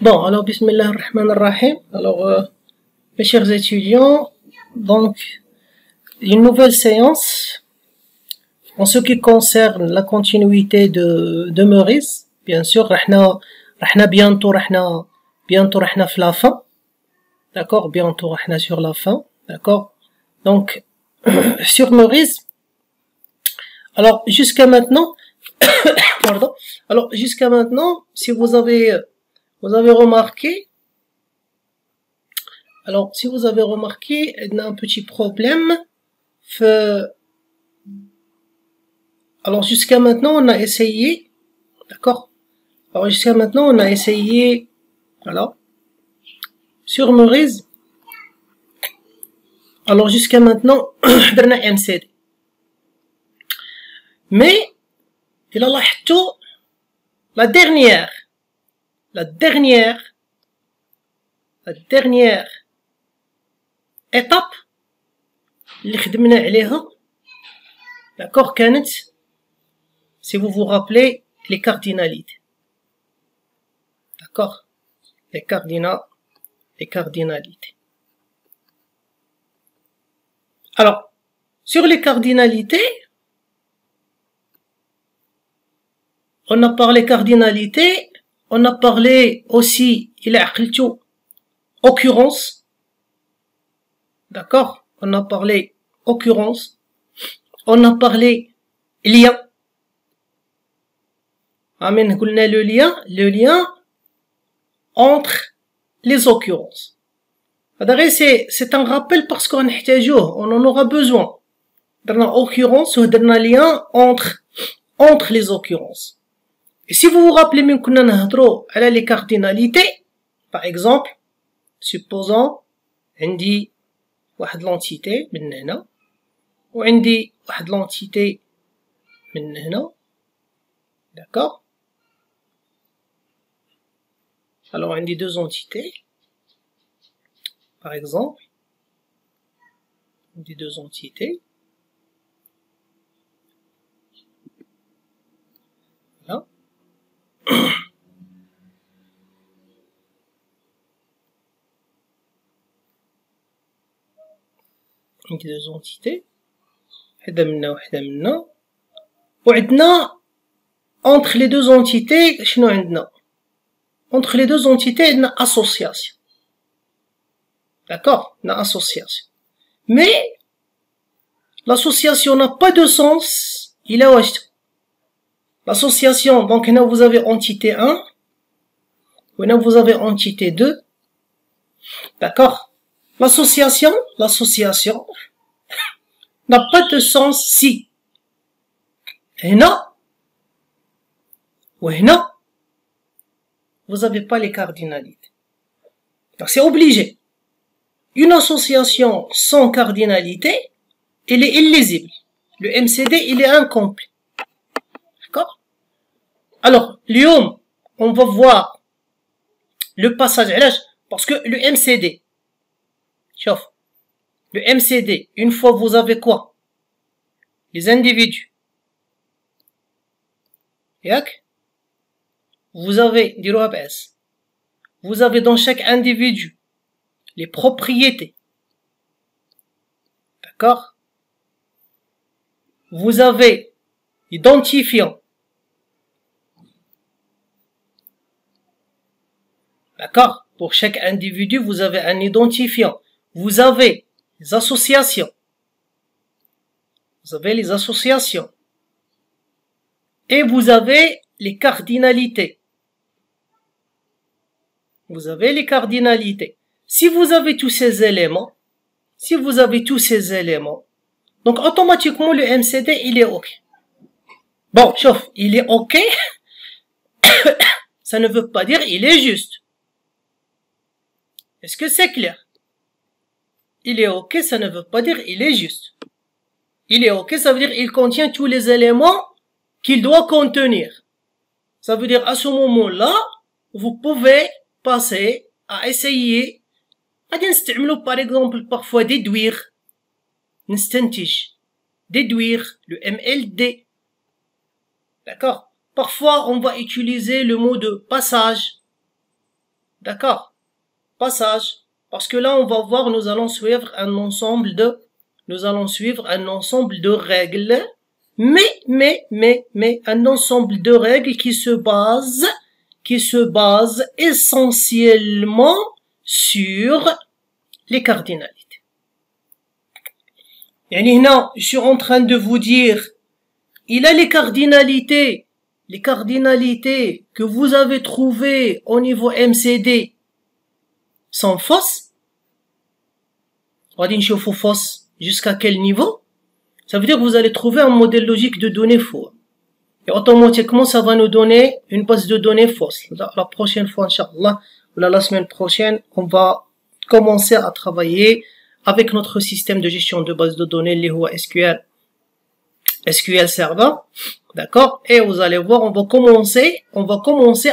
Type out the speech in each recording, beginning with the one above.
Bon, alors, Bismillah ar-Rahman ar-Rahim. Alors, mes chers étudiants, donc, une nouvelle séance en ce qui concerne la continuité de Meurice. Bien sûr, bientôt في la fin. D'accord, bientôt sur la fin. D'accord. Donc, sur Meurice, alors, jusqu'à maintenant, pardon. Alors, jusqu'à maintenant, si vous avez remarqué, alors, si vous avez remarqué, il y a un petit problème. Alors, jusqu'à maintenant, on a essayé, d'accord? Alors, jusqu'à maintenant, on a essayé, voilà, sur Meurice. Alors, jusqu'à maintenant, on a MCD. Mais, il a la dernière étape اللي خدمنا عليها, d'accord, كانت, si vous vous rappelez, les cardinalités. D'accord, les cardinalités. Alors, sur les cardinalités, on a parlé cardinalité, on a parlé aussi, il a occurrence. D'accord, on a parlé occurrence, on a parlé lien. Amen, le lien entre les occurrences. C'est un rappel parce qu'on en aura besoin. Dans l'occurrence, ou dans un lien entre les occurrences. Et si vous vous rappelez, les cardinalités, par exemple, supposons, عندي واحد l'entité من هنا وعندي واحد l'entité من هنا, d'accord. Alors عندي deux entités, par exemple, عندي deux entités, voilà. عندي deux entités, وحدة منا وحدة منا, وعندنا entre les deux entités شنو عندنا؟ Entre les deux entités, il y a une association. D'accord? Une association. Mais, l'association n'a pas de sens. Il a l'association, donc là vous avez entité 1, là vous avez entité 2. D'accord? L'association n'a pas de sens si. Et là, vous n'avez pas les cardinalités. Donc c'est obligé. Une association sans cardinalité, elle est illisible. Le MCD, il est incomplet. D'accord? Alors, l'IOM, on va voir le passage à l'âge, parce que le MCD, chauffe, le MCD, une fois vous avez quoi? Les individus. Yak? Vous avez, vous avez dans chaque individu les propriétés. D'accord? Vous avez l'identifiant. D'accord? Pour chaque individu, vous avez un identifiant. Vous avez les associations. Vous avez les associations. Et vous avez les cardinalités. Vous avez les cardinalités. Si vous avez tous ces éléments, donc automatiquement le MCD, il est OK. Bon, chauffe, il est OK. Ça ne veut pas dire il est juste. Est-ce que c'est clair? Il est OK, ça ne veut pas dire il est juste. Il est OK, ça veut dire il contient tous les éléments qu'il doit contenir. Ça veut dire à ce moment-là, vous pouvez passer à essayer par exemple parfois déduire le MLD. D'accord? Parfois on va utiliser le mot de passage. D'accord? Passage. Parce que là, on va voir, nous allons suivre un ensemble de règles, mais, un ensemble de règles qui se base essentiellement sur les cardinalités. يعني هنا, je suis en train de vous dire, il a les cardinalités que vous avez trouvées au niveau MCD sont fausses. غادي نشوفوا fausses jusqu'à quel niveau? Ça veut dire que vous allez trouver un modèle logique de données faux. Et automatiquement, ça va nous donner une base de données fausse. La prochaine fois, Inch'Allah, ou la semaine prochaine, on va commencer à travailler avec notre système de gestion de base de données, les SQL Server. D'accord? Et vous allez voir, on va commencer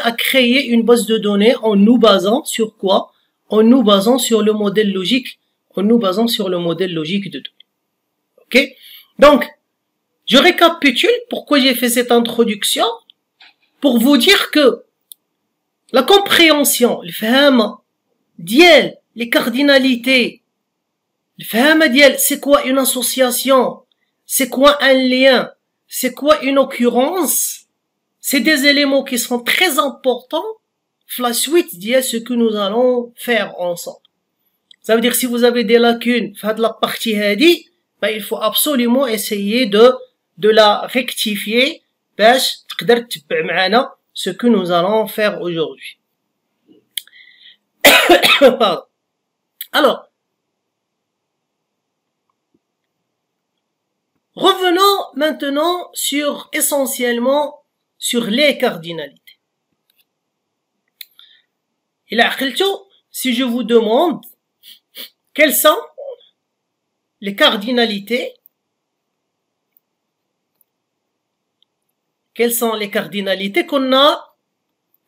à créer une base de données en nous basant sur quoi? En nous basant sur le modèle logique, de données. Ok? Donc, je récapitule pourquoi j'ai fait cette introduction, pour vous dire que la compréhension, le fahm diel, les cardinalités, le fahm diel, c'est quoi une association, c'est quoi un lien, c'est quoi une occurrence, c'est des éléments qui sont très importants, la suite diel, ce que nous allons faire ensemble. Ça veut dire si vous avez des lacunes, de la partie hadi, ben, il faut absolument essayer de la rectifier, باش تقدر تتبع معنا ce que nous allons faire aujourd'hui. Pardon. Alors, revenons maintenant essentiellement sur les cardinalités. Si je vous demande quelles sont les cardinalités, qu'on a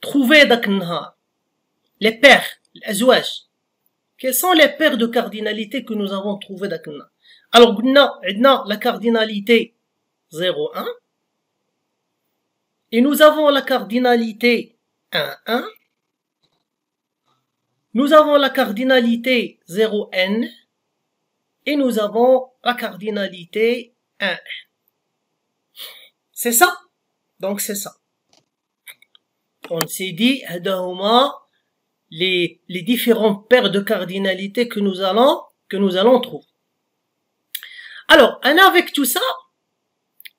trouvées dak النهار, les paires, الأزواج. Quelles sont les paires de cardinalités que nous avons trouvées dak النهار? Alors, عندنا la cardinalité 0, 1. Et nous avons la cardinalité 1, 1. Nous avons la cardinalité 0n. Et nous avons la cardinalité 1. C'est ça? Donc c'est ça. On s'est dit, les différentes paires de cardinalités que nous allons trouver. Alors, avec tout ça,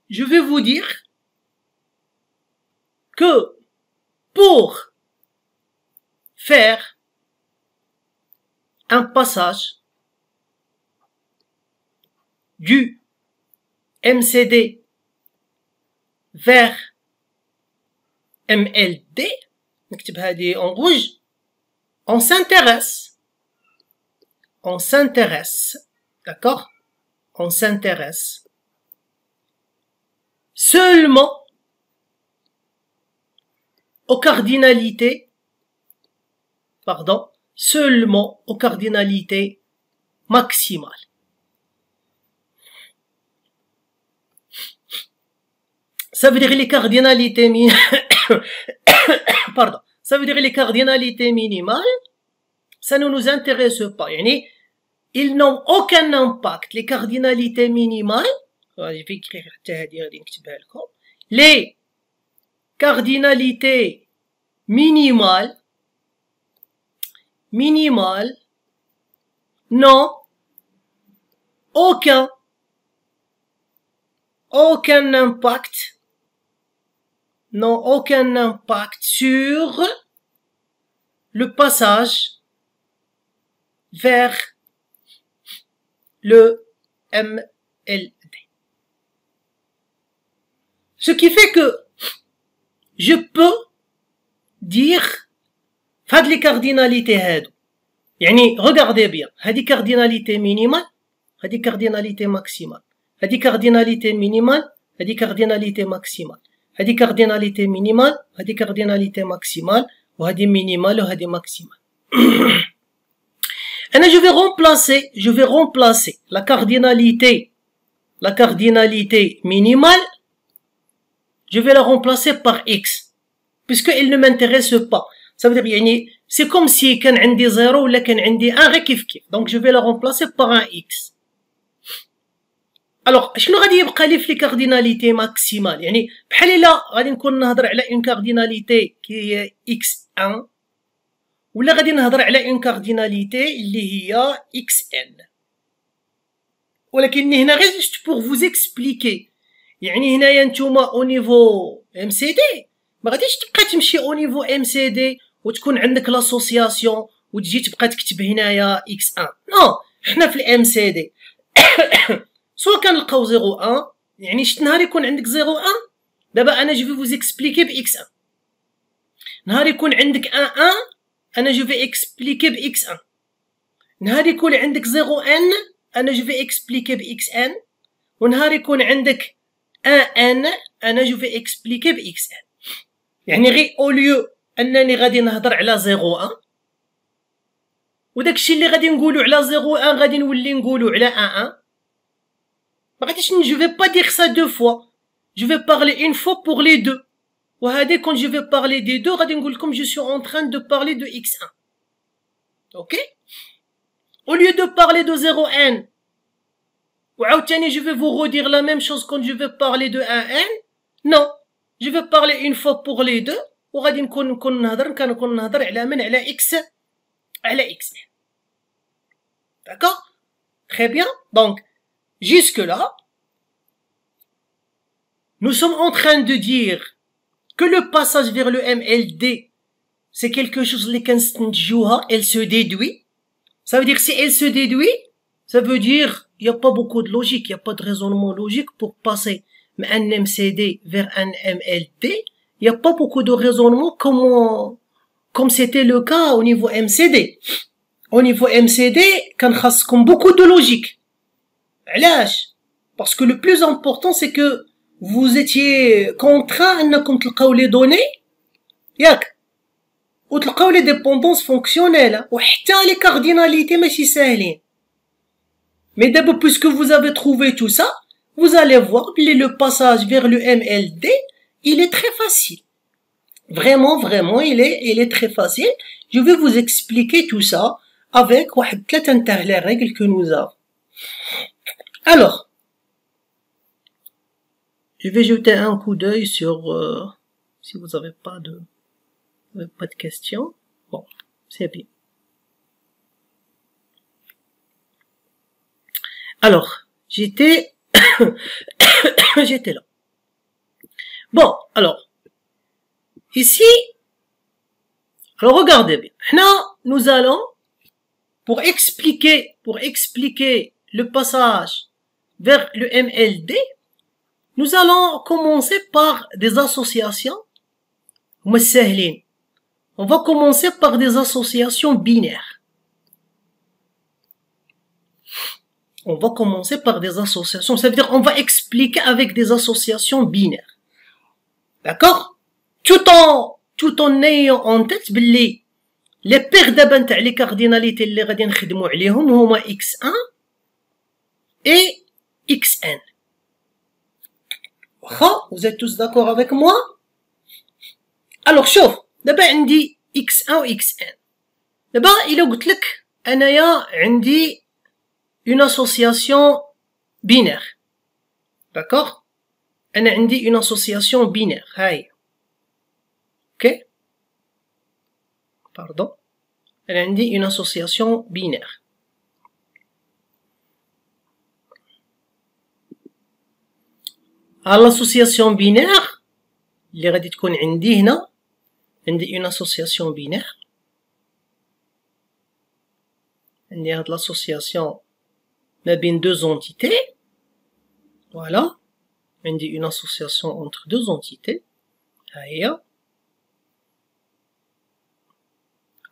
je vais vous dire que pour faire un passage du MCD vers MLD, نكتبها دي en rouge, on s'intéresse, d'accord? On s'intéresse seulement aux cardinalités, maximales. Ça veut dire les cardinalités ça veut dire les cardinalités minimales, ça ne nous intéresse pas. Ils n'ont aucun impact. Les cardinalités minimales, les cardinalités minimales n'ont aucun impact sur le passage vers le MLD. Ce qui fait que je peux dire فهاد les cardinalités هادو, regardez bien, هادي cardinalité minimale, هادي cardinalité maximale, هادي cardinalité minimale, هادي cardinalité maximale, هادي cardinalité minimale, هادي cardinalité maximale, وهادي minimale وهادي maximale. je vais remplacer la cardinalité minimale, je vais la remplacer par X, puisqu'elle ne m'intéresse pas. Ça veut dire يعني c'est comme si كان عندي 0 ولا كان عندي 1 غير كيف كيف. Donc je vais le remplacer par un x. Alors شنو غادي يبقى لي في لي كارديناليتي ماكسيمال؟ يعني بحال الا غادي نكون نهضر على اون كارديناليتي كي هي x1 ولا غادي نهضر على اون كارديناليتي اللي هي xn. ولكن هنا غير جست بور فوز اكسبليكي، يعني هنايا نتوما او نيفو ام سي دي ما غاديش تبقى تمشي او نيفو ام سي دي وتكون عندك لاسوسياسيون وتجي تبقى تكتب هنايا اكس 1. نو، حنا في الام سي دي سواء كنلقاو 0 1 يعني شت نهار يكون عندك 0 1 دابا انا جو في فوز اكسبليكي باكس 1. نهار يكون عندك 1 1 انا جو في اكسبليكي باكس 1. نهار يكون عندك 0 ان انا جو في اكسبليكي باكس ان. ونهار يكون عندك 1 ان انا جو في اكسبليكي باكس ان. يعني غير او ليو انني غادي نهضر على 0 1 وداكشي اللي غادي نقولو على 0 1 غادي نولي نقولو على 1 1. ما غاديش جو في با دير سا دو فوا، جو في بارلي اون فوا بور لي دو. وهادي كون جو في بارلي دي دو غادي نقول لكم جو سو اون تران دو بارلي دو x1. اوكي، au lieu de parler de 0 n وعاوتاني je vais vous redire la même chose quand je vais parler de 1 n. non, je vais parler une fois pour les deux وغادي نكون نهضر على من على x على x. d'accord, très bien. donc jusque là nous sommes en train de dire que le passage vers le MLD c'est quelque chose اللي كنستنتجوها elle se déduit. Ça veut dire si elle se déduit, ça veut dire il n'y a pas beaucoup de logique, il n'y a pas de raisonnement logique pour passer d'un MCD vers un MLD. Il n'y a pas beaucoup de raisonnement comme c'était le cas au niveau MCD. Au niveau MCD, كان خاصكم beaucoup de logique. علاش؟ Parce que le plus important c'est que vous étiez contraint انكم تلقاو les données ياك وتلقاو لي ديبوندونس فونكسيونيل وحتى لي كارديناليتي ماشي ساهلين. مي دابا puisque vous avez trouvé tout ça, vous allez voir que le passage vers le MLD il est très facile. Vraiment il est très facile. Je vais vous expliquer tout ça avec واحد 3 نتاع les règles que nous avons. Alors je vais jeter un coup d'œil sur si vous avez pas de questions. Bon, c'est bien. Alors, j'étais là. Bon, alors, ici, alors regardez bien. Là, nous allons, pour expliquer le passage vers le MLD, nous allons commencer par des associations. On va commencer par des associations binaires. On va commencer par des associations. Ça veut dire on va expliquer avec des associations binaires. D'accord? Tout en ayant en tête les paires d'abord نتاع les cardinalités اللي غادي نخدموا عليهم هما x1 et xn. Vous êtes tous d'accord avec moi? Alors شوف دابا عندي x1 و xn. دابا إلا قلت لك أنايا عندي une association binaire. d'accord, أنا عندي une association binaire هاي. ok, pardon, أنا عندي une association binaire. l'association binaire اللي غادي تكون عندي هنا عندي une association binaire. عندي هاد l'association ما بين deux entités. voilà, عندي une association entre deux entités. ها هي.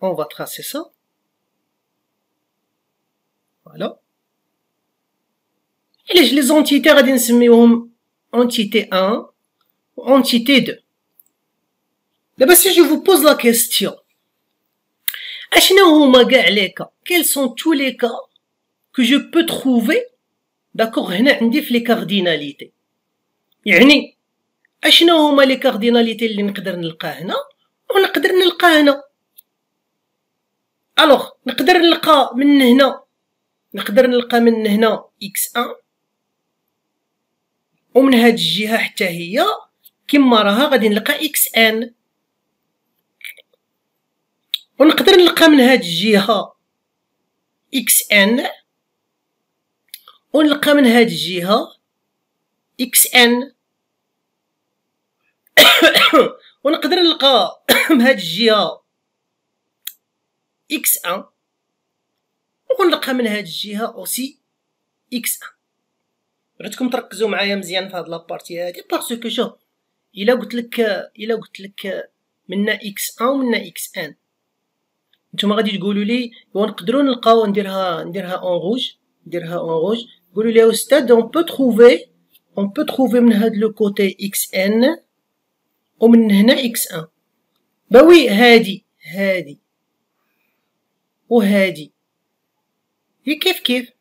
on va tracer ça. voilà. et les entités غادي نسميوهم entité 1 ou entité 2. D'abord, si je vous pose la question, quels sont tous les cas que je peux trouver, d'accord, هنا عندي في les cardinalités. يعني اشنو هما les cardinalités اللي نقدر نلقاه هنا ونقدر نلقاه هنا. الوغ نقدر نلقى من هنا x1 ومن هاد الجهة حتى هي كما راها غادي نلقى xn، ونقدر نلقى من هاد الجهة xn ونلقى من هاد الجهة xn ونقدر نلقى من هاد الجهة x1 ونلقى من هاد الجهة اوسي x1. بغيتكم تركزوا معايا مزيان في هاد لابارتي هادي باسكو شوف الا قلت لك منا x1 ومنا xn نتوما غادي تقولوا لي نقدروا نلقاو نديرها اون روج، قولوا لي استاذ اون بو تروفي من هاد لو كوتي xn ومن هنا x1. باوي هادي وهادي هي كيف غير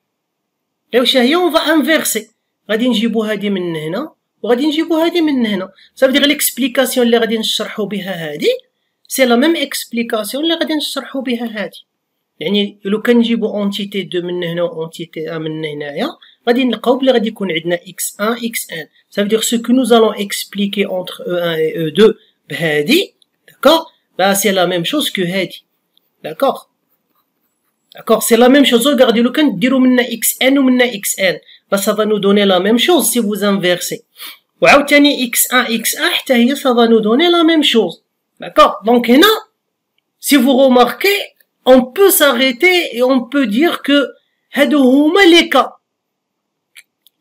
واش هي اون فا انفيرسي، غادي نجيبو هادي من هنا وغادي نجيبو هادي من هنا. صافي غير ليكسبليكاسيون اللي غادي نشرحو بها هادي سي لا ميم اكسبليكاسيون اللي غادي نشرحو بها هادي. يعني لو كان نجيبو اونتيتي دو من هنا و اونتيتي ا من هنايا غادي نلقاو بلي غادي يكون عندنا x1 xn. صافي دير سو كو نوز الون اكسبليكي اونتر e1 et e2 بهادي داكوغ با سي لا ميم شوز كو هادي داكوغ c'est la même chose. Regardez, le quand dire منا xn ومنا xn bah ça va nous donner la même chose si vous inversez. وعاوتاني x1 حتى هي ça va nous donner la même chose. D'accord? Donc هنا si vous remarquez on peut s'arrêter et on peut dire que هادو هما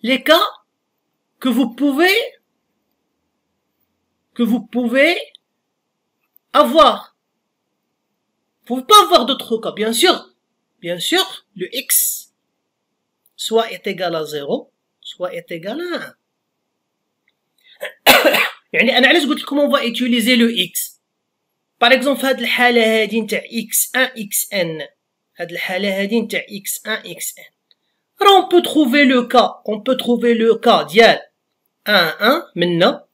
les cas que vous pouvez avoir. Vous pouvez pas avoir d'autres cas, bien sûr, le x soit est égal à 0 soit est égal à 1. يعني انا علاش قلت لكم on va utiliser le x. par exemple في هاد الحالة هادي نتاع x1 xn، هاد الحالة هادي نتاع x1 xn راه on peut trouver le cas ديال 1 منا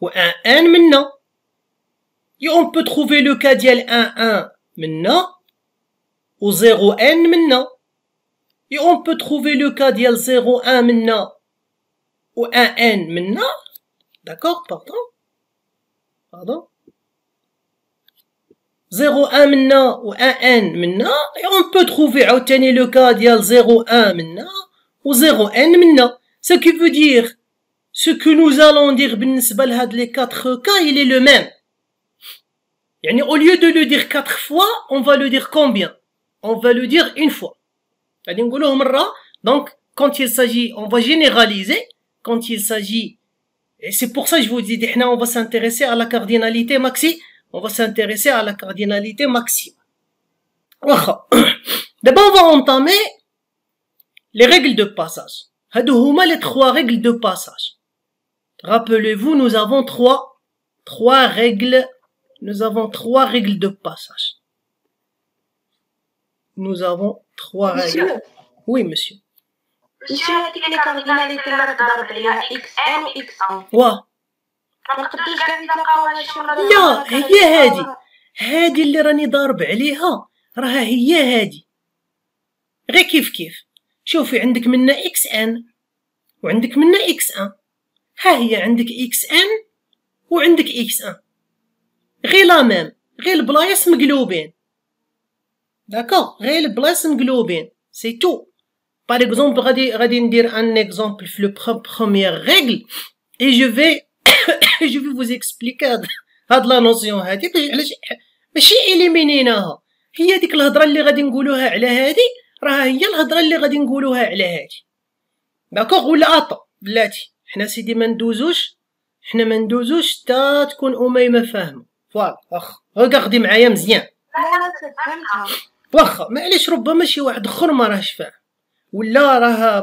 و 1 n منا، et on peut trouver le cas ديال 1 منا و 0 n منا، et on peut trouver le cas ديال 0 1 منا و 1 n منا. d'accord pardon 0 1 منا و 1 n منا، et on peut trouver عاوتاني le cas ديال 0 1 منا و 0 n منا. ce qui veut dire ce que nous allons dire بالنسبة لهاد les 4 cas il est le même. يعني au lieu de le dire 4 fois on va le dire combien? On va le dire une fois. غادي نقولوه مرة. donc quand il s'agit on va généraliser quand il s'agit et c'est pour ça que je vous dis احنا on va s'intéresser à la cardinalité maximale. واخا d'abord on va entamer les règles de passage. هادو هما les 3 règles de passage. rappelez-vous nous avons 3 règles. Nous avons 3 règles de passage. Nous avons 3 règles. Oui, monsieur. Monsieur, هذيك لي كارديناليتي اللي راك ضارب عليها xn و x1 واه ما نقدروش كاع نتلاقاو شي مرة. لا هي هادي اللي راني ضارب عليها راها هي هادي غير كيف شوفي عندك منا xn وعندك منا x1. ها هي عندك xn وعندك x1 غير لا ميم، غير البلايص مقلوبين. داكوغ غير البلايص مقلوبين سي تو. باغ اكزومبل غادي ندير ان اكزومبل في لو بروميير ريغل اي جو في vous expliquer هاد لا نوسيون هادي علاش ماشي اليمينيناها. هي ديك الهضره اللي غادي نقولوها على هادي راها هي الهضره اللي غادي نقولوها على هادي. داكوغ ولا اطا بلاتي حنا سيدي ما ندوزوش حتى تكون اميمه فاهمه. فوالا واخا غاردي معايا مزيان. لا فهمتها. واخا معليش ربما شي واحد اخر ما راهش فاهم ولا راه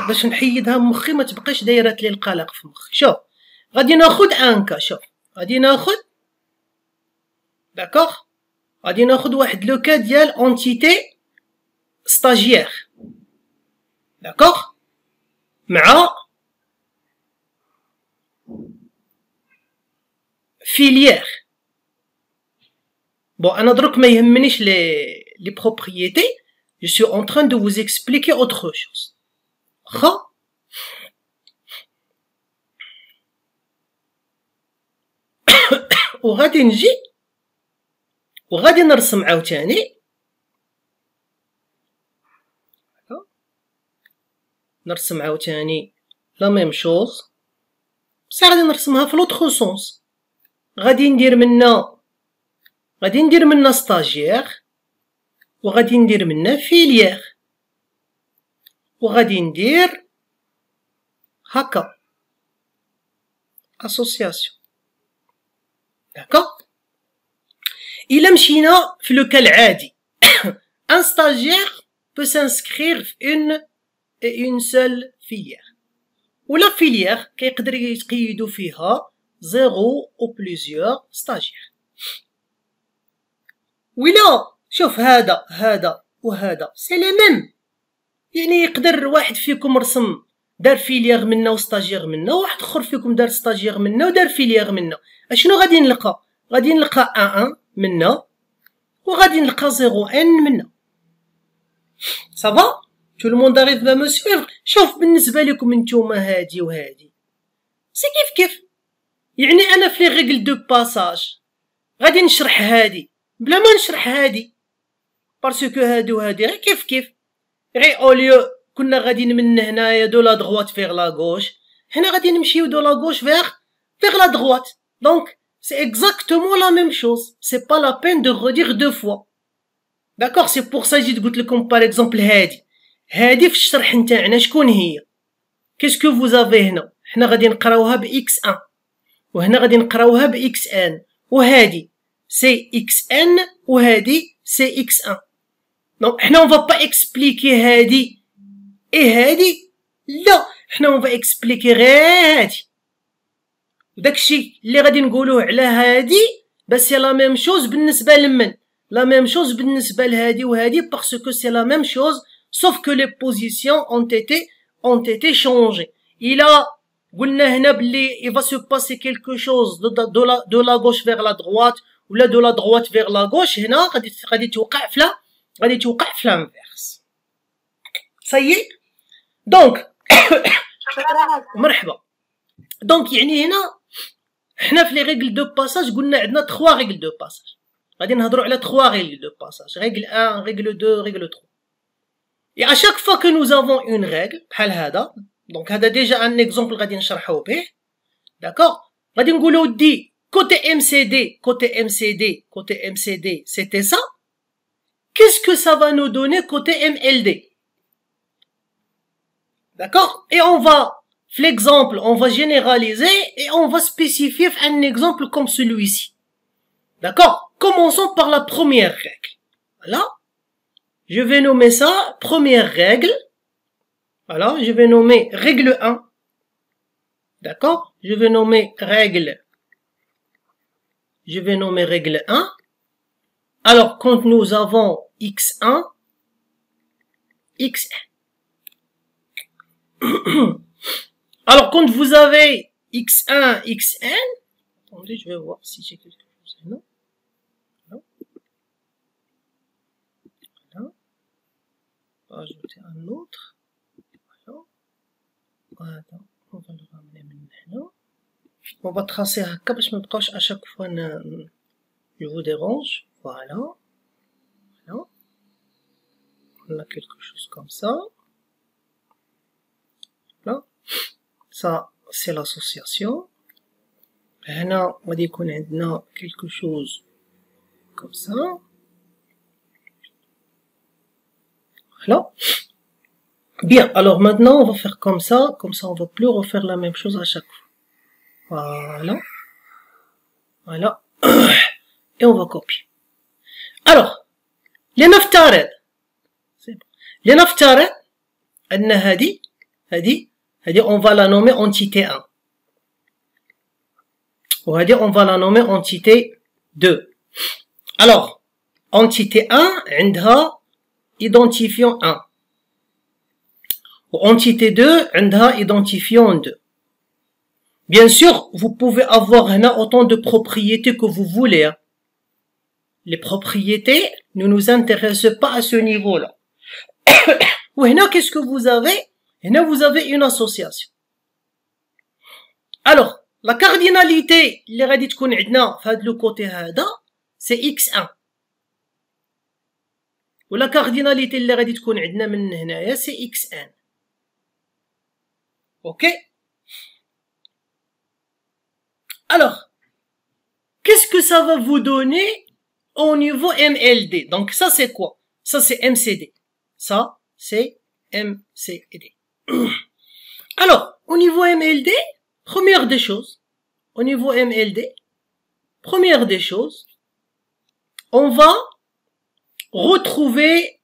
باش نحيدها من مخي ما تبقاش دايرات لي القلق في مخي. شوف غادي ناخذ انكا. شوف غادي ناخذ داكوغ غادي ناخذ واحد لو كا ديال اونتيتي ستاجيير داكوغ مع فيليير. بون انا درك ما يهمنيش لي les propriétés, je suis en train de vous expliquer autre chose. وغادي نجي وغادي نرسم عاوتاني لا ميم شوز، بصح غادي نرسمها في لوطخ سونس. غادي ندير منا ستاجير، وغادي ندير منا فيليير، وغادي ندير هكا اسوسياسيون. داكوغ. إلا مشينا في لو كالعادي ان ستاجير peut s'inscrire في une seule filière، ولا فيليير كيقدر يتقيدوا فيها 0 ou plusieurs stagiaires. ولا شوف هذا وهذا سي لي ميم، يعني يقدر واحد فيكم رسم دار فيليير منا وستاجير منا، واحد اخر فيكم دار ستاجير منا ودار فيليير منا. اشنو غادي نلقى؟ غادي نلقى 1 منا وغادي نلقى 0 ان منا. صافا؟ تو الموند arrive à me suivre. شوف بالنسبه لكم نتوما هادي وهادي سي كيف يعني انا في لي ريغل دو باساج غادي نشرح هادي بلا ما نشرح هادي، باسكو هادي وهادي غير كيف غير اوليو كنا غادي من هنايا دو لا دغوات فيغ لا غوش، هنا غادي نمشيو دو لا غوش فيغ لا دغوات. دونك سي اكزاكتومون لا ميم شوز، سي با لا بين دو redire دو فوا. داكوغ. سي بور سا جيت قلت لكم باغ اكزومبل هادي في الشرح نتاعنا شكون هي؟ كيسكو فوزافي هنا؟ حنا غادي نقراوها ب x1 وهنا غادي نقراوها ب xn، وهادي سي xn وهادي سي x1. دونك حنا اون فا با اكسبليكي هادي اي هادي، لا حنا اون فا اكسبليكي غير هادي. داكشي اللي غادي نقولوه على هادي بس سي لا ميم شوز بالنسبه لمن؟ لا ميم شوز بالنسبه لهادي وهادي، باسكو سي لا ميم شوز sauf que les positions ont été changées. Il a قلنا هنا بلي il va se passer quelque chose de la gauche vers la droite ولا de la droite vers la gauche. هنا غادي توقع في الانفيرس. صايي دونك مرحبا. دونك يعني هنا حنا في لي ريغل دو باساج قلنا عندنا 3 ريغل دو باساج، غادي نهضروا على 3 ريغل دو باساج، ريغل 1 ريغل 2 ريغل 3. Et à chaque fois que nous avons une règle, بحال هذا، donc هذا déjà un exemple غادي نشرحوه به، d'accord. غادي نقولوا دي côté MCD c'était ça. Qu'est-ce que ça va nous donner côté MLD? D'accord. Et on va, l'exemple, on va généraliser et on va spécifier un exemple comme celui-ci. D'accord. Commençons par la première règle. Voilà. Je vais nommer ça première règle. Voilà, je vais nommer règle 1. D'accord? Je vais nommer règle 1. Alors, quand nous avons x1, xn. Alors, quand vous avez x1, xn, attendez, je vais voir si j'ai quelque chose. Non? Ajouter un autre. Voilà, on va le ramener maintenant. On va tracer un cap, je me proche à chaque fois je vous dérange. Voilà. On a quelque chose comme ça. Là. Ça, c'est l'association. Là, on va dire qu'on a quelque chose comme ça. Voilà. Bien, alors maintenant on va faire comme ça on va plus refaire la même chose à chaque fois. Voilà. Et on va copier. Alors, les نفترض أن هذه on va la nommer entité 1 وهذه on va la nommer entité 2. Alors, entité 1 عندها identifiant 1 entité 2 عندها identifiant 2. Bien sûr, vous pouvez avoir autant de propriétés que vous voulez. Les propriétés ne nous intéressent pas à ce niveau-là. وهنا qu'est-ce que vous avez? هنا vous avez une association. Alors, la cardinalité اللي غادي تكون عندنا في هذا لو كوتي هذا c'est x1. ولا cardinalité اللي غادي تكون عندنا من هنايا c'est xn. OK? Alors, qu'est-ce que ça va vous donner au niveau MLD? Donc ça c'est quoi? Ça c'est MCD. Ça c'est MCD. Alors, au niveau MLD, première des choses, au niveau MLD, première des choses, on va retrouver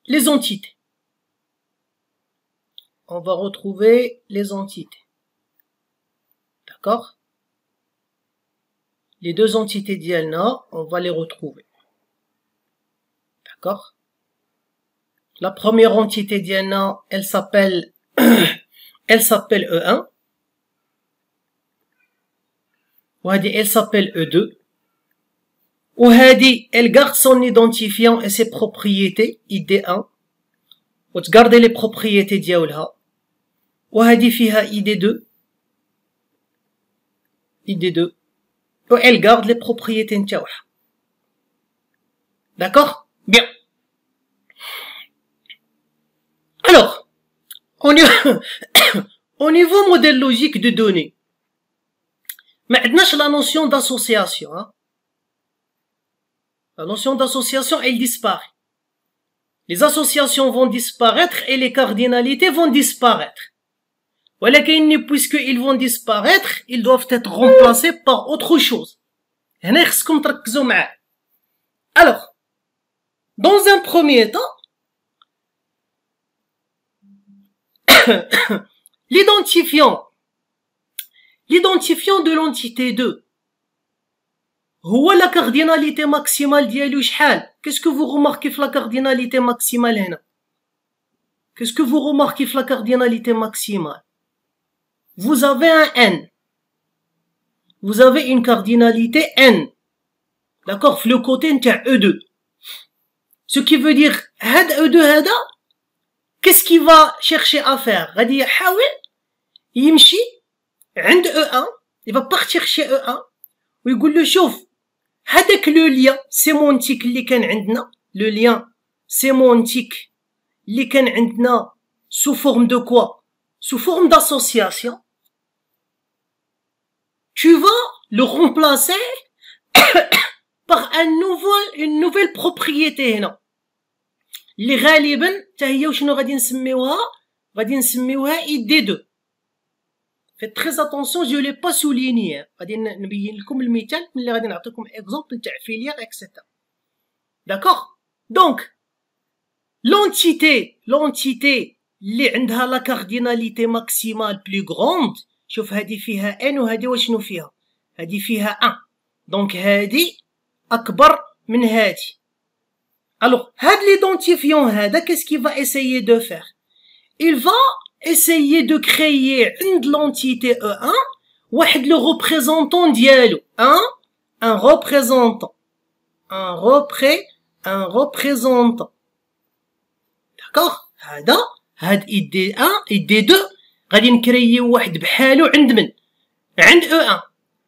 les entités. On va retrouver les entités. D'accord? Les deux entités d'Ialna, on va les retrouver. D'accord? La première entité d'Ialna, elle s'appelle E1. وهذه elle s'appelle E2. وهذه elle garde son identifiant et ses propriétés ID1. وتقاردي les propriétés ديالها. وهذه فيها ID2. ID2. Et elle garde les propriétés نتاعها. D'accord? Bien. Alors, au niveau modèle logique de données, ما عندناش la notion d'association. Hein? La notion d'association, elle disparaît. Les associations vont disparaître et les cardinalités vont disparaître. ولكن puisqu'ils vont disparaître, ils doivent être remplacés par autre chose. هنا خصكم تركزوا معايا. Alors, dans un premier temps, l'identifiant de l'entité 2 هو la cardinalité maximale ديالو شحال? Qu'est-ce que vous remarquez في la cardinalité maximale هنا? Qu'est-ce que vous remarquez في la cardinalité maximale? Vous avez un n. Vous avez une cardinalité n. D'accord? في le côté نتاع E2. Ce qui veut dire هاد E2 هذا qu'est-ce qu'il va chercher à faire? غادي يحاول يمشي عند E1, il va partir chez E1 ويقول له شوف هذاك لو لien sémantique اللي كان عندنا, le lien sémantique اللي كان عندنا sous forme de quoi? Sous forme d'association. Tu vas le remplacer par une nouvelle propriété هنا اللي غالبا حتى هي وشنو غادي نسميوها؟ غادي نسميوها ID2. Faites très attention, je l'ai pas souligné. غادي نبين لكم المثال ملي غادي نعطيكم exemple تاع filière etc. D'accord? Donc l'entité اللي عندها la cardinalité maximale plus grande, شوف هذه فيها n وهذه وشنو فيها؟ هذه فيها 1. Donc هذه أكبر من هذه. Alors هاد l'identifiant هذا qu'est-ce qu'il va essayer de faire? Il va essayer de créer عند l'entité E1 واحد le représentant ديالو, un représentant. D'accord? هاد ID1 ID2 غادي نكريو واحد بحالو عند من؟ عند E1.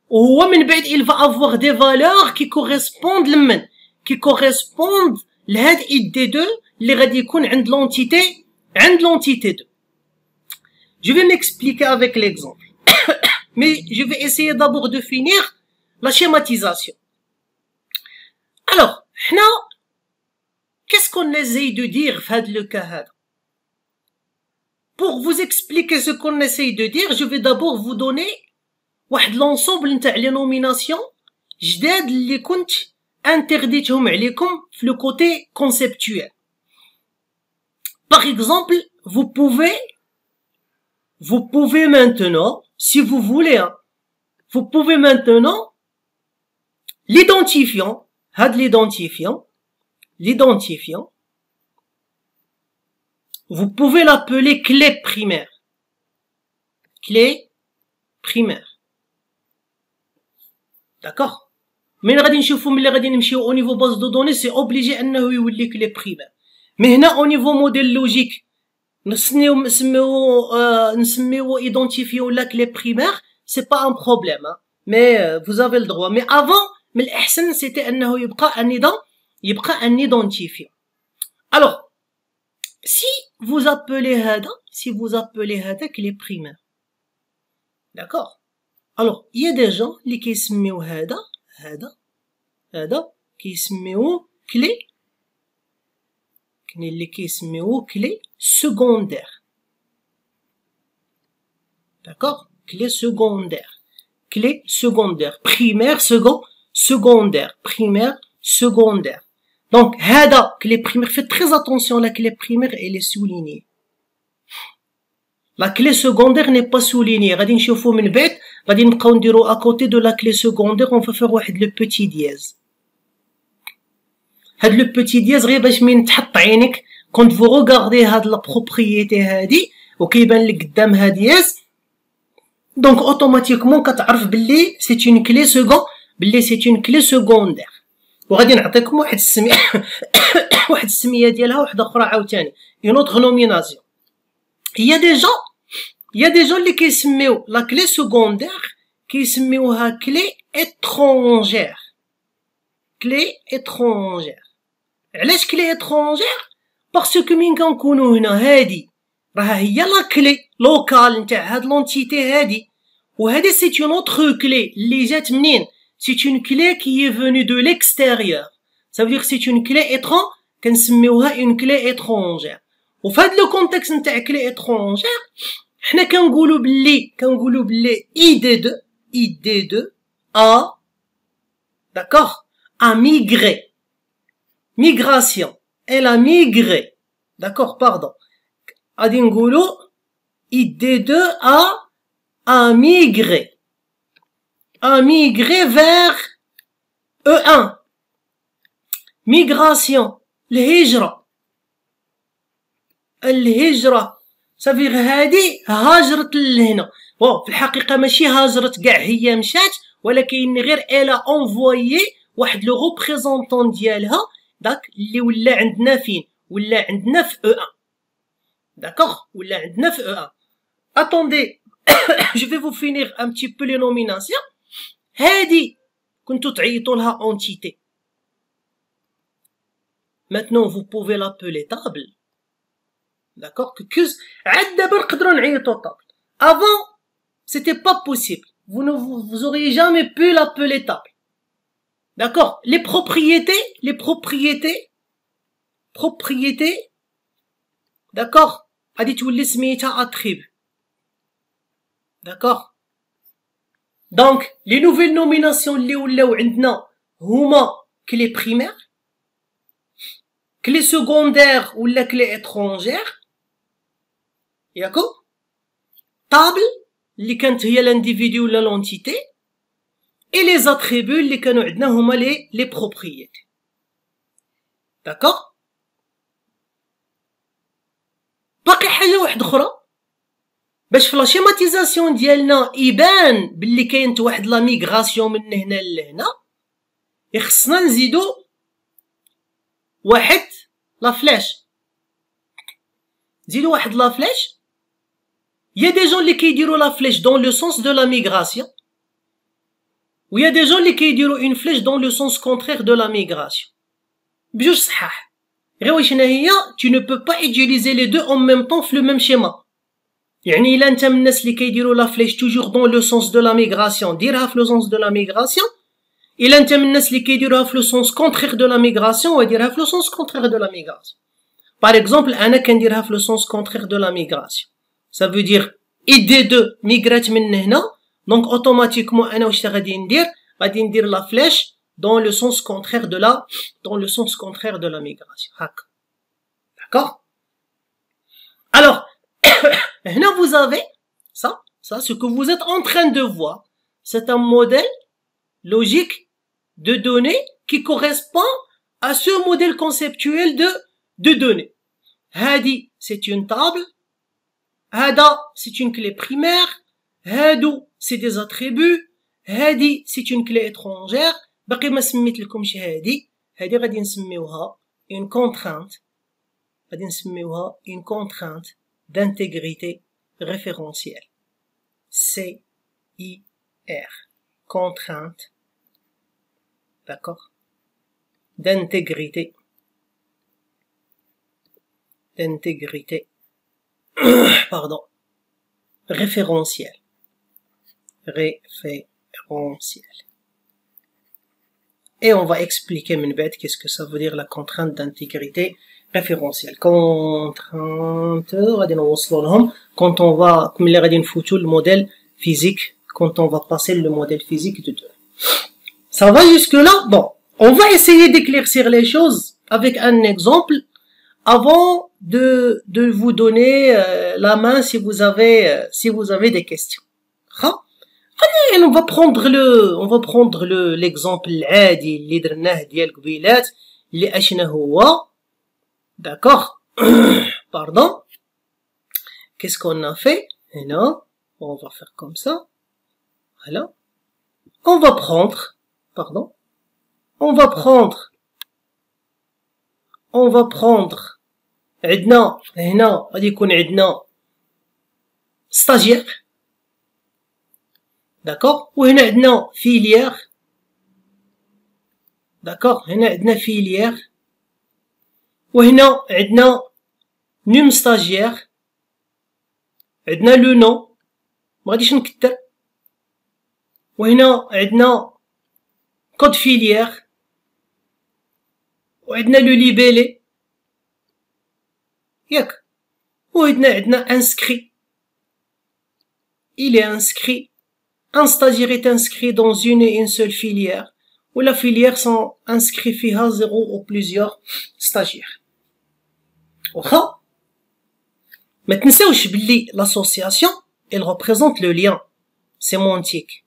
وهو من بعد il va avoir des valeurs qui correspondent لمن؟ qui correspondent لهاد ID2 اللي غادي يكون عند l'entité 2. Je vais m'expliquer avec l'exemple. Mais je vais essayer d'abord de finir la schématisation. Alors, qu'est-ce qu'on essaye de dire dans le cas? Pour vous expliquer ce qu'on essaye de dire, je vais d'abord vous donner l'ensemble de nominations جداد اللي كنت interditهم عليكم في le côté conceptuel. Par exemple, vous pouvez maintenant, si vous voulez, vous pouvez maintenant l'identifiant, vous pouvez l'appeler clé primaire. D'accord? من غادي نشوفو ملي غادي نمشيو او نيفو باز دو دوني سي اوبليجي انه يولي كلي بريمير. مي هنا او نيفو موديل لوجيك نسميو ايدونتيفيو لا كلي بريمير سي با ان بروبليم، مي vous avez le droit. مي افون من الاحسن سيتي انه يبقى ان ايدونتيفيو. الوغ si vous appelez هذا clé primaire, d'accord. alors il y a des gens اللي كيسميو هذا كيسميوه clé، كاين اللي كيسميوه clé secondaire، d'accord. clé secondaire primaire secondaire primaire secondaire. donc هذا clé primaire, faites très attention, la clé primaire elle est soulignée. la clé secondaire n'est pas soulignée. غادي نشوفو من بعد غادي نبقاو نديرو à côté de la clé secondaire on va faire واحد le petit dièse. هاد لو بوتي دياز غير باش من تحط عينك كنت فو غوغاردي هاد لا بروبريتي هادي وكيبان لك قدامها دياز، دونك اوتوماتيكمون كتعرف باللي سي اون كلي سكوندير. وغادي نعطيكم واحد السميه واحد السميه ديالها واحده اخرى عاوتاني اون اوتر نوميناسيون. يا دي جون اللي كيسميو لا كلي سكوندير كيسميوها كلي étrangère. علاش كلي étrangère؟ باسكو من كنكونو هنا هادي راها هي لا كلي لوكال نتاع هاد لونتيتي هادي، وهادي سي اون اوتر كلي اللي جات منين؟ سي اون كلي كي فوني دو ليكستيريور، ça veut dire سي اون كلي كنسميوها اون كلي étrangère. وفهاد لو كونتكست نتاع كلي étrangère حنا كنقولو بلي ID2 a d'accord a migré, migration, elle a migré, d'accord, pardon. غادي نقولو ID2 a migré vers E1. migration الهجرة صافي هادي هاجرت لهنا. في الحقيقة ماشي هاجرت كاع، هي مشات ولكن غير الا انفويي واحد لو ريبريزونطون ديالها داك اللي ولا عندنا فين؟ ولا عندنا في E1، d'accord. ولا عندنا في E1. attendez je vais vous finir un petit peu les nominations. هادي كنتو تعيطوا لها entité. maintenant vous pouvez l'appeler table, d'accord. que عاد دابا نقدروا نعيطوا table. avant c'était pas possible, vous auriez jamais pu l'appeler table, d'accord. les propriétés d'accord غادي تولي سميتها attribut, d'accord. donc les nouvelles nominations اللي ولاو عندنا هما كلي بريمير، كلي سكوندير ولا كلي étrangère ياكو، طابل اللي كانت هي لانديفيديو ولا لونتيتي، et les attributs اللي كانوا عندنا هما les propriétés، d'accord. باقي حاجه واحده اخرى باش في لا شيماتيزاسيون ديالنا يبان باللي كاينت واحد لا ميغراسيون من هنا لهنا، خصنا نزيدو واحد لا فلاش. نزيدو واحد لا فلاش. يا دي جون اللي كيديروا لا فلاش دون لو سونس دو لا ميغراسيون، ويا دي جون اللي كيديروا اون فلاش دون لو سونس كونترير دو لا ميغراسيون. بجوج صحاح. غير واش هنايا tu ne peux pas utiliser les deux en même temps في le même schéma. يعني الا انت من الناس اللي كيديروا لا فلاش توجور دون لو سونس دو لا ميغراسيون ديرها في لو سونس دو لا ميغراسيون، الا انت من الناس اللي كيديروها في لو سونس كونترير دو لا ميغراسيون وديرها في لو سونس كونترير دو لا ميغراسيون. باغ اكزومبل انا كنديرها في لو سونس كونترير دو لا ميغراسيون، ça veut dire ID2 ميغرات من هنا، دونك اوتوماتيكمون انا واش غادي ندير؟ غادي ندير لا فلاش dans le sens contraire de la migration. D'accord. Alors, là vous avez ça, ce que vous êtes en train de voir, c'est un modèle logique de données qui correspond à ce modèle conceptuel de données. Hadi, c'est une table. Hada, c'est une clé primaire. Hadou, c'est des attributs. Hadi, c'est une clé étrangère. باقي ما سميت لكمش هادي غادي نسميوها une contrainte غادي نسميوها une contrainte d'intégrité référentielle CIR contrainte d'accord d'intégrité pardon référentielle et on va expliquer min ba'd qu'est-ce que ça veut dire la contrainte d'intégrité référentielle contrainte غادي نوصلوا لهم quand on va comme اللي غادي نفوتوا le modèle physique quand on va passer le modèle physique de deux. Ça va jusque là? Bon, on va essayer d'éclaircir les choses avec un exemple avant de vous donner la main si vous avez des questions. Allez, on va prendre l'exemple العادي اللي درناه ديال قبيلات اللي اشنا هو. D'accord? Pardon. Qu'est-ce qu'on a fait? هنا on va faire comme ça. Voilà. On va prendre عندنا هنا غادي يكون عندنا stagiaire. D'accord? وهنا عندنا filière. D'accord? هنا عندنا filière. وهنا عندنا نوم stagiaire. عندنا لو نو ما غاديش نكتر. وهنا عندنا كود فيليير وعندنا لو ليبيلي ياك وهنا عندنا انسكري. Il est inscrit. Un stagiaire est inscrit dans une et une seule filière où la filière sont inscrits فيها 0 ou plusieurs stagiaires. واخا ما تنساوش بلي l'association elle représente le lien sémantique.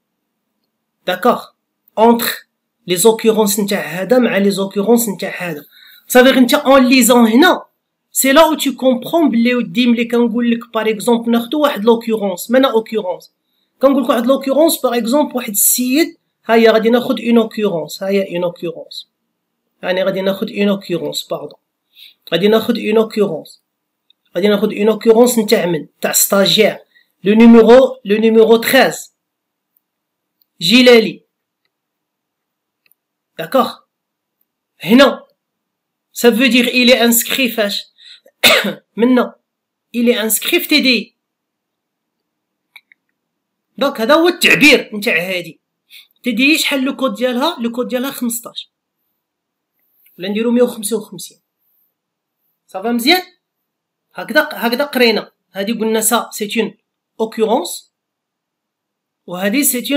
D'accord? Entre les occurrences نتاع هذا مع les occurrences نتاع هذا. Ça veut dire انت en lisant هنا c'est là où tu comprends بلي ودي ملي كنقول لك par exemple ناخذوا واحد l'occurrence مانا occurrence كنقول لك واحد l'occurrence par exemple واحد السيد هيا غادي ناخذ une occurrence هيا une occurrence يعني غادي ناخذ une occurrence pardon غادي ناخذ une occurrence نتاع من تاع stagiaire le numéro 13 Jilali. D'accord? هنا ça veut dire il est inscrit فاش maintenant il est inscrit في TDI. دونك هذا هو التعبير نتاع هادي TDI. شحال لو كود ديالها 15 ولا نديرو 155. صافا مزيان هكذا قرينا هادي قلنا ça c'est une occurrence وهادي c'est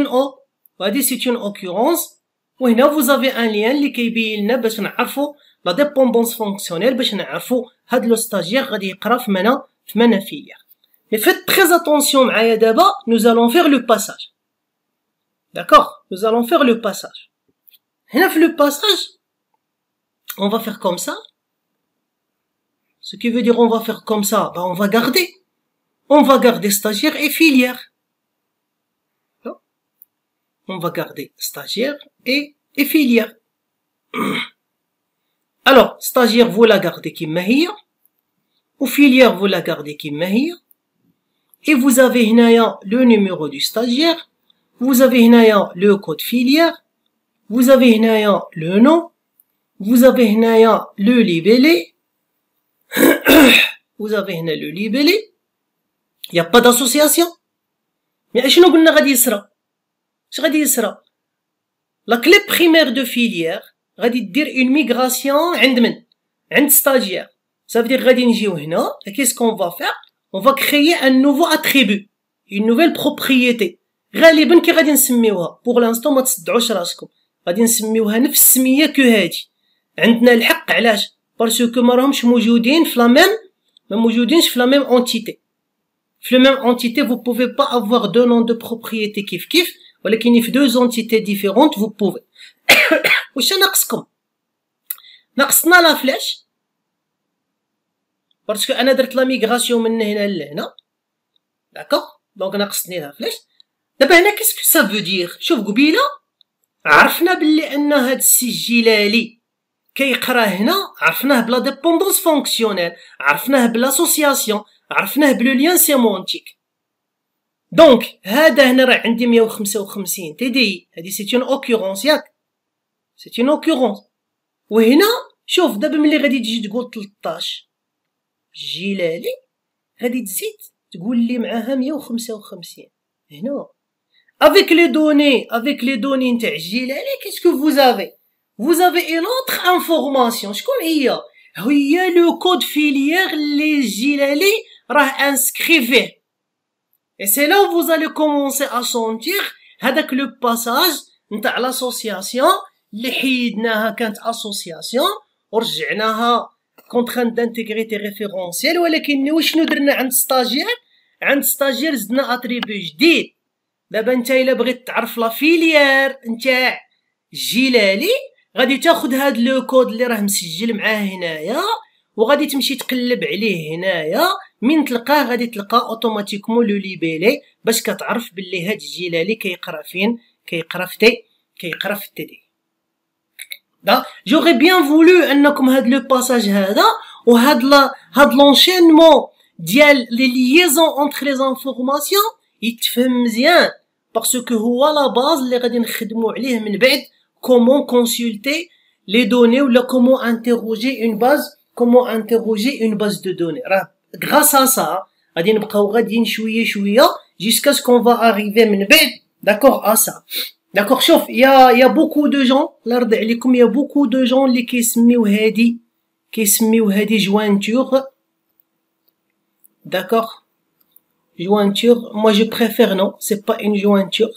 une occurrence. وهنا vous avez un lien اللي كيبين لنا باش نعرفوا لا ديبوندونس فونكسيونيل باش نعرفوا هاد لو ستاجير غادي يقرا في مانا فيليير. Mais faites très attention معايا دابا nous allons faire le passage. D'accord? Nous allons faire le passage. هنا في le passage on va faire comme ça. Ce qui veut dire on va faire comme ça, on va garder stagiaire et filière. On va garder stagiaire et filière. Alors, stagiaire, vous la gardez qui mahia, ou filière, vous la gardez qui mahia, et vous avez hinaya le numéro du stagiaire, vous avez hinaya le code filière, vous avez hinaya le nom, vous avez hinaya le libellé, vous avez هنا le libellé. Il n'y a pas d'association. Mais شنو قلنا غادي يصرى؟ اش غادي يصرى؟ لا كلي بريمير دو فيليير غادي دير اون ميغراسيون عند ستاجير. Ça veut dire غادي نجيو هنا qu'est-ce qu'on va faire? On va créer un nouveau attribut, une nouvelle propriété. غالبا كي غادي نسميوها pour l'instant ما تصدعوش راسكم غادي نسميوها نفس السميه كو هادي. عندنا الحق علاش؟ باسكو ما راهمش موجودين في لا ميم ما موجودينش في لا ميم اونتيتي. في لا ميم اونتيتي vous pouvez pas avoir deux noms de propriété كيف ولكن في deux entités différentes vous pouvez. واش ناقصكم؟ ناقصنا لا فلاش باسكو انا درت لا ميغراسيون من هنا لهنا. داكوغ دونك ناقصني لا فلاش. دابا هنا كيسكو سا فو دير؟ شوف قبيله عرفنا باللي ان هاد السجلالي كيقرا هنا، عرفناه بلا ديبوندونس فونكسيونيل، عرفناه بلاسوسياسيون، عرفناه بلو ليان سيمونتيك. دونك هذا هنا راه عندي 155 تي دي، هادي سي اون اوكورونس ياك، سي اون اوكورونس. وهنا شوف دابا ملي غادي تجي تقول 13 الجلالي غادي تزيد تقول لي معاها 155 هنا. avec les données نتاع الجلالي qu'est-ce que vous avez une autre information. شكون هي لو كود فيليير اللي الجلالي راه انسكري فيه. et c'est là où vous allez commencer à sentir هذاك لو باساج نتاع لاسوسياسيون اللي حيدناها كانت اسوسياسيون ورجعناها كونترانت دانتيغريتي ريفيرونسيال. ولكن شنو درنا عند ستاجير زدنا اتريبيو جديد. دابا انت الا بغيت تعرف لا فيليير نتاع الجلالي غادي تاخد هاد لو كود اللي راه مسجل معاه هنايا وغادي تمشي تقلب عليه هنايا. من تلقاه غادي تلقى اوتوماتيكمون لو ليبيلي باش كتعرف باللي هاد الجلالي كيقرا فين، كيقرا في تي دي. جوغي بيان فولو انكم هاد لو باساج هذا وهاد لونشينمون ديال لي ليزون اونتر لي انفورماسيون يتفهم مزيان، باسكو هو لا باز اللي غادي نخدمو عليه من بعد كومون كونسولتي لي دوني ولا كومون انتروجي اون باز دو دوني. راه غراس ا سا غادي نبقاو غاديين شويه جيسكا سكون فا اريفي من بعد داكوغ ا سا. داكوغ شوف يا بوكو دو جون الله يرضي عليكم، يا بوكو دو جون اللي كيسميو هادي جوانتور. داكوغ jointure, moi je préfère non, c'est pas une jointure.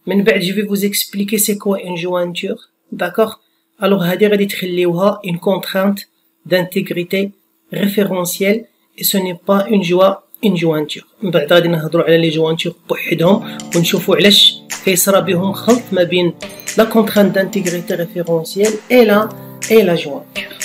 من بعد je vais vous expliquer c'est quoi une jointure, d'accord? Alors هادي غادي تخليوها une contrainte d'intégrité référentielle et ce n'est pas une jointure. من بعد غادي نهضروا على لي jointures بوحدهم ونشوفوا علاش كيصرا بهم خلط ما بين la contrainte d'intégrité référentielle et la jointure.